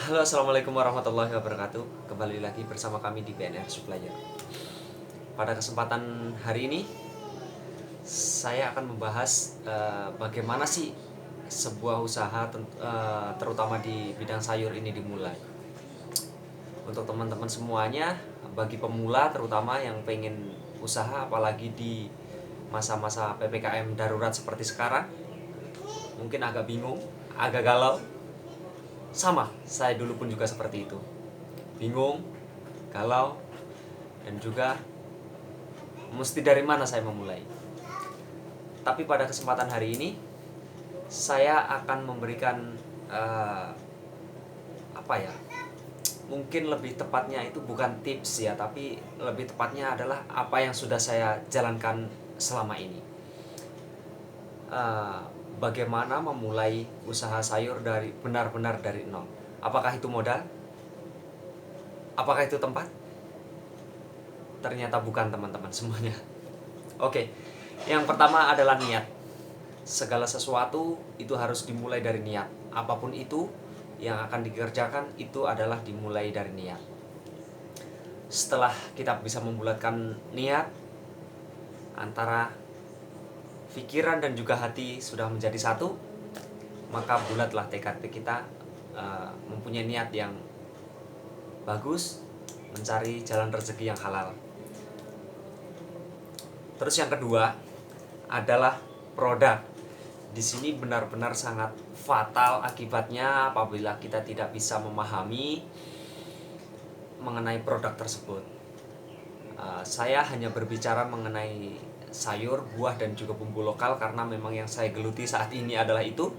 Halo, assalamualaikum warahmatullahi wabarakatuh. Kembali lagi bersama kami di BNR Supplier. Pada kesempatan hari ini, saya akan membahas bagaimana sih sebuah usaha, terutama di bidang sayur ini dimulai. Untuk teman-teman semuanya, bagi pemula terutama yang pengen usaha, apalagi di masa-masa PPKM darurat seperti sekarang, mungkin agak bingung, agak galau. Sama, saya dulu pun juga seperti itu. Bingung, galau, dan juga mesti dari mana saya memulai. Tapi pada kesempatan hari ini saya akan memberikan uh, apa ya? Mungkin lebih tepatnya itu bukan tips ya, tapi lebih tepatnya adalah apa yang sudah saya jalankan selama ini. Uh, Bagaimana memulai usaha sayur dari benar-benar dari nol? Apakah itu modal? Apakah itu tempat? Ternyata bukan, teman-teman semuanya. Oke, yang pertama adalah niat. Segala sesuatu itu harus dimulai dari niat. Apapun itu yang akan dikerjakan itu adalah dimulai dari niat. Setelah kita bisa membulatkan niat, antara pikiran dan juga hati sudah menjadi satu, maka bulatlah tekad kita mempunyai niat yang bagus, mencari jalan rezeki yang halal. Terus yang kedua adalah produk. Di sini benar-benar sangat fatal akibatnya apabila kita tidak bisa memahami mengenai produk tersebut. Saya hanya berbicara mengenai sayur, buah, dan juga bumbu lokal karena memang yang saya geluti saat ini adalah itu.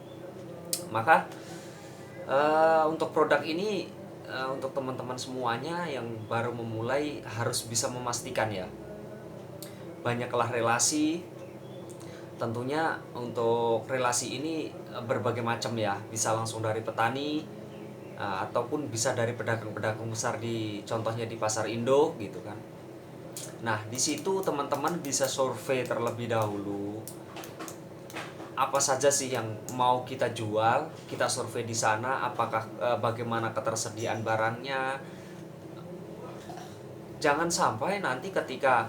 Maka untuk produk ini, untuk teman-teman semuanya yang baru memulai harus bisa memastikan ya, banyaklah relasi. Tentunya untuk relasi ini berbagai macam ya, bisa langsung dari petani ataupun bisa dari pedagang-pedagang besar, di contohnya di pasar Indo gitu kan. Nah, di situ teman-teman bisa survei terlebih dahulu apa saja sih yang mau kita jual, kita survei di sana, apakah bagaimana ketersediaan barangnya. Jangan sampai nanti ketika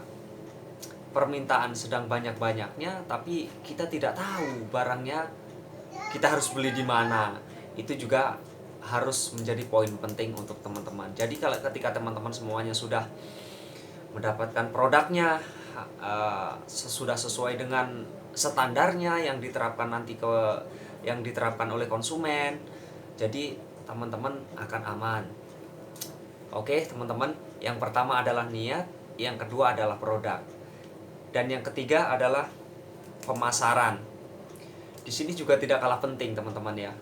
permintaan sedang banyak-banyaknya tapi kita tidak tahu barangnya kita harus beli di mana. Itu juga harus menjadi poin penting untuk teman-teman. Jadi kalau ketika teman-teman semuanya sudah mendapatkan produknya, sudah sesuai dengan standarnya yang diterapkan nanti yang diterapkan oleh konsumen, jadi teman-teman akan aman. Oke teman-teman, yang pertama adalah niat, yang kedua adalah produk, dan yang ketiga adalah pemasaran. Di sini juga tidak kalah penting teman-teman ya.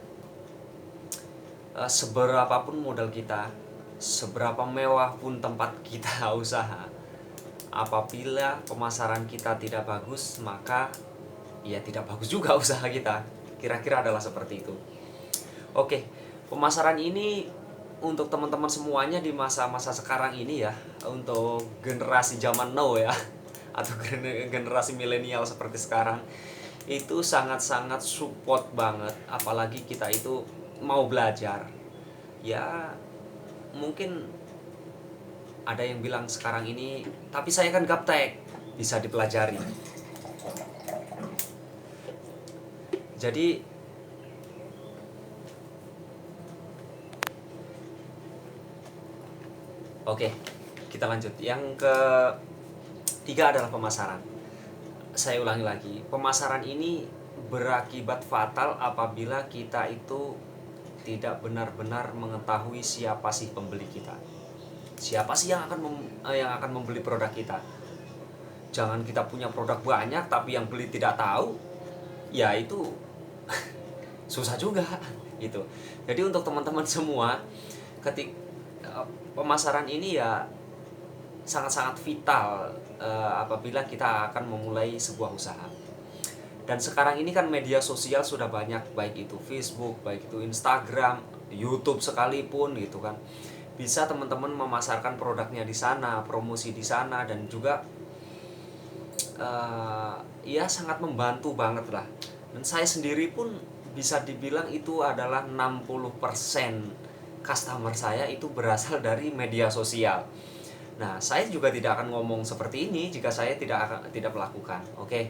Seberapapun modal kita, seberapa mewah pun tempat kita usaha, apabila pemasaran kita tidak bagus, maka ya tidak bagus juga usaha kita. Kira-kira adalah seperti itu. Oke, pemasaran ini untuk teman-teman semuanya di masa-masa sekarang ini ya, untuk generasi zaman now ya, atau generasi milenial seperti sekarang, itu sangat-sangat support banget. Apalagi kita itu mau belajar ya. Mungkin ada yang bilang sekarang ini, tapi saya kan gaptek, bisa dipelajari. Jadi oke, kita lanjut. Yang ketiga adalah pemasaran. Saya ulangi lagi, pemasaran ini berakibat fatal apabila kita itu tidak benar-benar mengetahui siapa sih pembeli kita. Siapa sih yang akan membeli produk kita. Jangan kita punya produk banyak tapi yang beli tidak tahu, ya itu susah juga gitu. Jadi untuk teman-teman semua, pemasaran ini ya sangat-sangat vital apabila kita akan memulai sebuah usaha. Dan sekarang ini kan media sosial sudah banyak, baik itu Facebook, baik itu Instagram, YouTube sekalipun gitu kan. Bisa teman-teman memasarkan produknya di sana, promosi di sana, dan juga ya sangat membantu banget lah. Dan saya sendiri pun bisa dibilang itu adalah 60% customer saya itu berasal dari media sosial. Nah, saya juga tidak akan ngomong seperti ini jika saya tidak melakukan. Oke.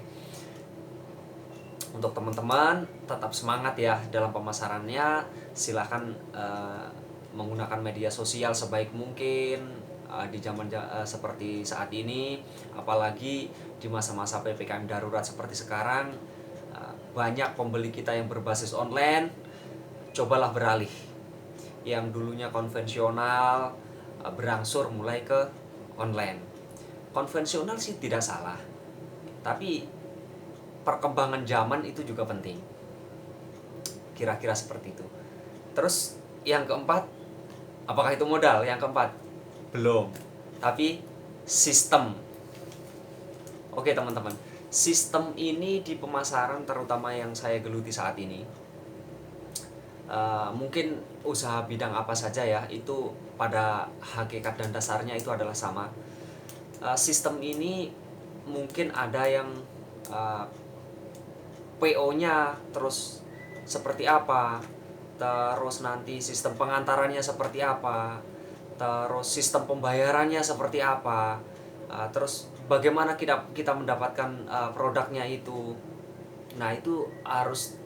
Untuk teman-teman tetap semangat ya dalam pemasarannya. Silahkan menggunakan media sosial sebaik mungkin di zaman seperti saat ini, apalagi di masa-masa PPKM darurat seperti sekarang. Banyak pembeli kita yang berbasis online, cobalah beralih. Yang dulunya konvensional berangsur mulai ke online. Konvensional sih tidak salah, tapi perkembangan zaman itu juga penting. Kira-kira seperti itu. Terus yang keempat, apakah itu modal? Yang keempat, belum. Tapi sistem. Oke teman-teman, sistem ini di pemasaran terutama yang saya geluti saat ini, mungkin usaha bidang apa saja ya, itu pada hakikat dan dasarnya itu adalah sama. Sistem ini mungkin ada yang PO-nya terus seperti apa, terus nanti sistem pengantarannya seperti apa, terus sistem pembayarannya seperti apa, terus bagaimana kita mendapatkan produknya itu. Nah, itu harus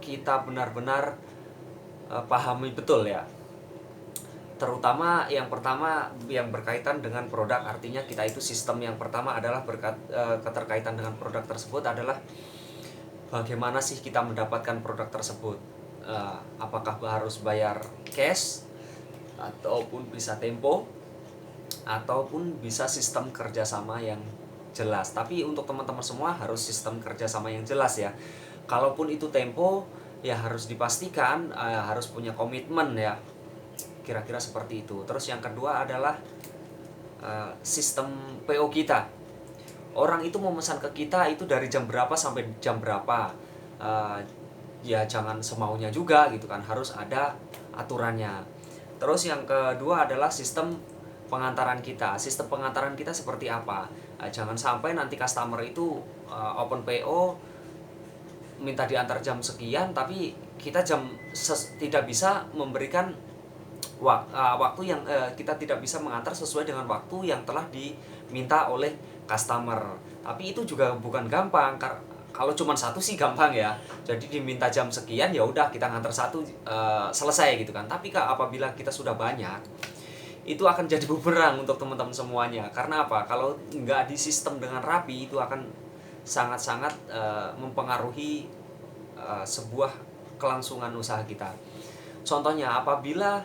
kita benar-benar pahami betul ya. Terutama yang pertama yang berkaitan dengan produk, artinya kita itu sistem yang pertama adalah keterkaitan dengan produk tersebut adalah bagaimana sih kita mendapatkan produk tersebut. Apakah harus bayar cash, ataupun bisa tempo, ataupun bisa sistem kerjasama yang jelas. Tapi untuk teman-teman semua harus sistem kerjasama yang jelas ya. Kalaupun itu tempo, ya harus dipastikan harus punya komitmen ya. Kira-kira seperti itu. Terus yang kedua adalah sistem PO kita. Orang itu memesan ke kita itu dari jam berapa sampai jam berapa. Ya jangan semaunya juga gitu kan, harus ada aturannya. Terus yang kedua adalah sistem pengantaran kita. Sistem pengantaran kita seperti apa? Jangan sampai nanti customer itu open PO minta diantar jam sekian, tapi kita tidak bisa memberikan waktu yang kita tidak bisa mengantar sesuai dengan waktu yang telah diminta oleh customer. Tapi itu juga bukan gampang. Kalau cuma satu sih gampang ya. Jadi diminta jam sekian, ya udah kita ngantar satu, selesai gitu kan. Tapi apabila kita sudah banyak, itu akan jadi bumerang untuk teman-teman semuanya. Karena apa? Kalau nggak di sistem dengan rapi, itu akan sangat-sangat mempengaruhi sebuah kelangsungan usaha kita. Contohnya apabila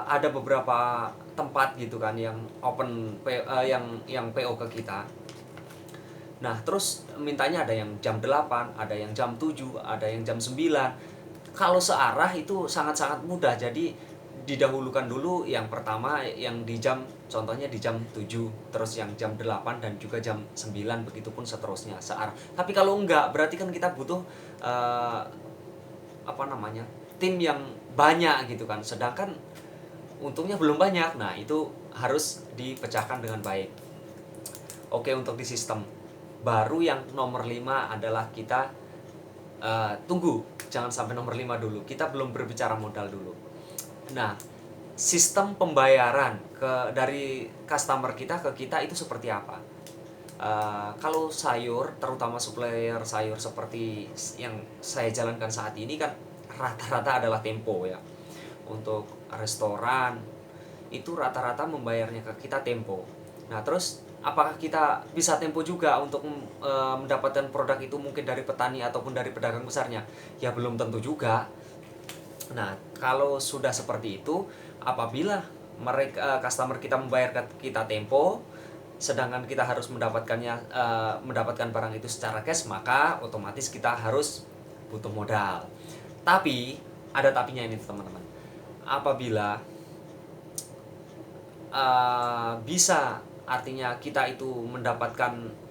ada beberapa tempat gitu kan yang open yang PO ke kita. Nah, terus mintanya ada yang jam 8, ada yang jam 7, ada yang jam 9. Kalau searah itu sangat-sangat mudah. Jadi didahulukan dulu yang pertama yang di jam, contohnya di jam 7, terus yang jam 8 dan juga jam 9, begitupun seterusnya searah. Tapi kalau enggak, berarti kan kita butuh tim yang banyak gitu kan. Sedangkan untungnya belum banyak. Nah, itu harus dipecahkan dengan baik. Oke, untuk di sistem. Baru yang nomor 5 adalah kita tunggu, jangan sampai nomor 5 dulu. Kita belum berbicara modal dulu. Nah, sistem pembayaran dari customer kita ke kita itu seperti apa? Kalau sayur, terutama supplier sayur seperti yang saya jalankan saat ini kan rata-rata adalah tempo ya. Untuk restoran itu rata-rata membayarnya ke kita tempo. Nah, terus apakah kita bisa tempo juga untuk mendapatkan produk itu mungkin dari petani ataupun dari pedagang besarnya? Ya belum tentu juga. Nah, kalau sudah seperti itu, apabila customer kita membayar kita tempo, sedangkan kita harus mendapatkan barang itu secara cash, maka otomatis kita harus butuh modal. Tapi ada tapinya ini teman-teman. Apabila bisa, artinya kita itu mendapatkan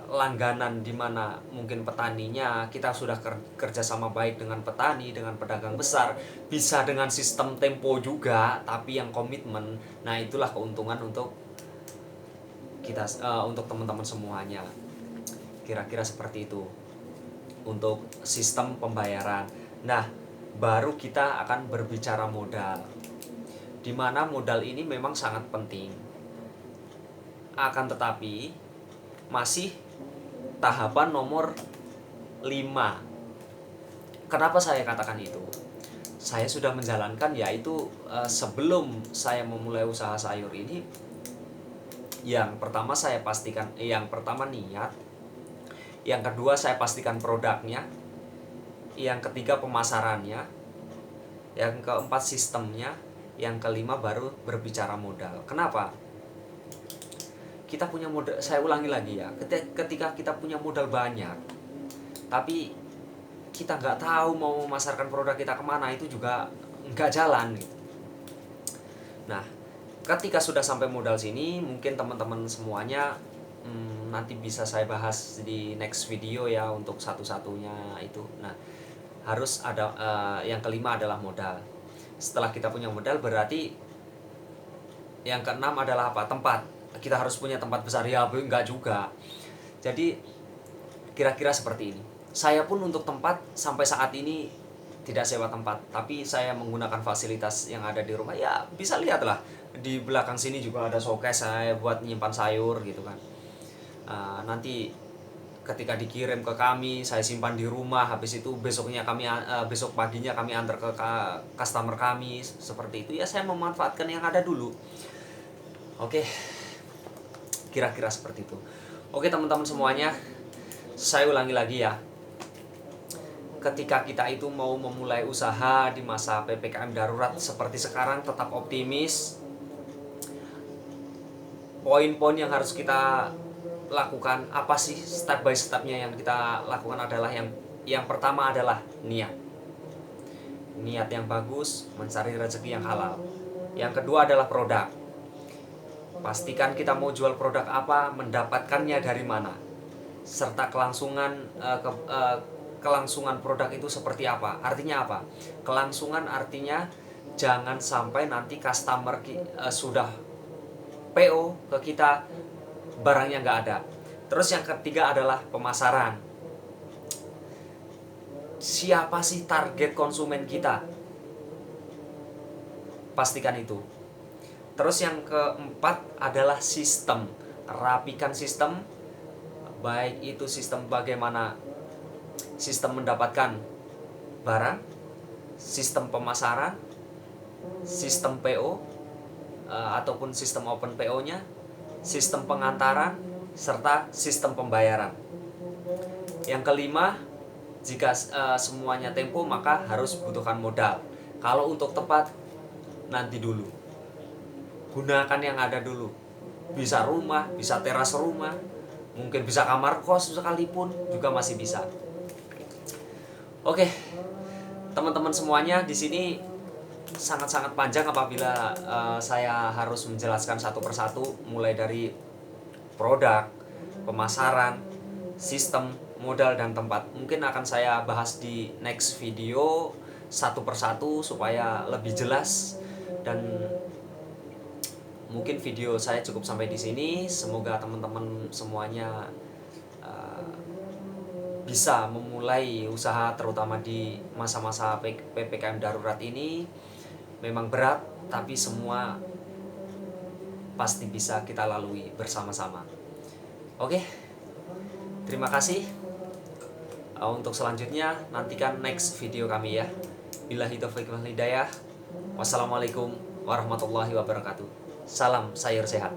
langganan di mana mungkin petaninya kita sudah kerja sama baik dengan petani, dengan pedagang besar, bisa dengan sistem tempo juga, tapi yang komitmen. Nah, itulah keuntungan untuk kita, untuk teman-teman semuanya. Kira-kira seperti itu untuk sistem pembayaran. Nah, baru kita akan berbicara modal. Dimana modal ini memang sangat penting. Akan tetapi masih tahapan nomor 5. Kenapa saya katakan itu? Saya sudah menjalankan, yaitu sebelum saya memulai usaha sayur ini, yang pertama saya pastikan, yang pertama niat, yang kedua saya pastikan produknya, yang ketiga pemasarannya, yang keempat sistemnya, yang kelima baru berbicara modal. Kenapa? Kita punya modal, saya ulangi lagi ya, ketika kita punya modal banyak, tapi kita nggak tahu mau memasarkan produk kita kemana, itu juga nggak jalan gitu. Nah, ketika sudah sampai modal sini, mungkin teman-teman semuanya nanti bisa saya bahas di next video ya untuk satu-satunya itu. Nah, harus ada yang kelima adalah modal. Setelah kita punya modal, berarti yang keenam adalah apa? Tempat. Kita harus punya tempat besar, ya enggak juga. Jadi kira-kira seperti ini. Saya pun untuk tempat sampai saat ini tidak sewa tempat, tapi saya menggunakan fasilitas yang ada di rumah. Ya bisa lihatlah, di belakang sini juga ada showcase saya buat nyimpan sayur gitu kan. Nanti ketika dikirim ke kami, saya simpan di rumah. Habis itu besok paginya kami antar ke customer kami, seperti itu ya. Saya memanfaatkan yang ada dulu. Oke, kira-kira seperti itu. Oke teman-teman semuanya, saya ulangi lagi ya. Ketika kita itu mau memulai usaha di masa PPKM darurat seperti sekarang, tetap optimis. Poin-poin yang harus kita lakukan apa sih, step by stepnya yang kita lakukan adalah yang pertama adalah niat yang bagus, mencari rezeki yang halal. Yang kedua adalah produk. Pastikan kita mau jual produk apa, mendapatkannya dari mana, serta kelangsungan produk itu seperti apa. Artinya apa? Kelangsungan artinya jangan sampai nanti customer sudah PO ke kita, barangnya nggak ada. Terus yang ketiga adalah pemasaran. Siapa sih target konsumen kita? Pastikan itu. Terus yang keempat adalah sistem. Rapikan sistem, baik itu sistem bagaimana sistem mendapatkan barang, sistem pemasaran, sistem PO, ataupun sistem open PO-nya, sistem pengantaran, serta sistem pembayaran. Yang kelima, jika semuanya tempo, maka harus butuhkan modal. Kalau untuk tempat, nanti dulu. Gunakan yang ada dulu. Bisa rumah, bisa teras rumah, mungkin bisa kamar kos sekalipun juga masih bisa. Oke, teman-teman semuanya, di sini sangat-sangat panjang apabila saya harus menjelaskan satu persatu, mulai dari produk, pemasaran, sistem, modal, dan tempat. Mungkin akan saya bahas di next video satu persatu supaya lebih jelas. Dan mungkin video saya cukup sampai di sini. Semoga teman-teman semuanya bisa memulai usaha, terutama di masa-masa PPKM darurat ini. Memang berat, tapi semua pasti bisa kita lalui bersama-sama. Oke, terima kasih. Untuk selanjutnya nantikan next video kami ya. Billahi taufiq wal hidayah. Wassalamualaikum warahmatullahi wabarakatuh. Salam sayur sehat.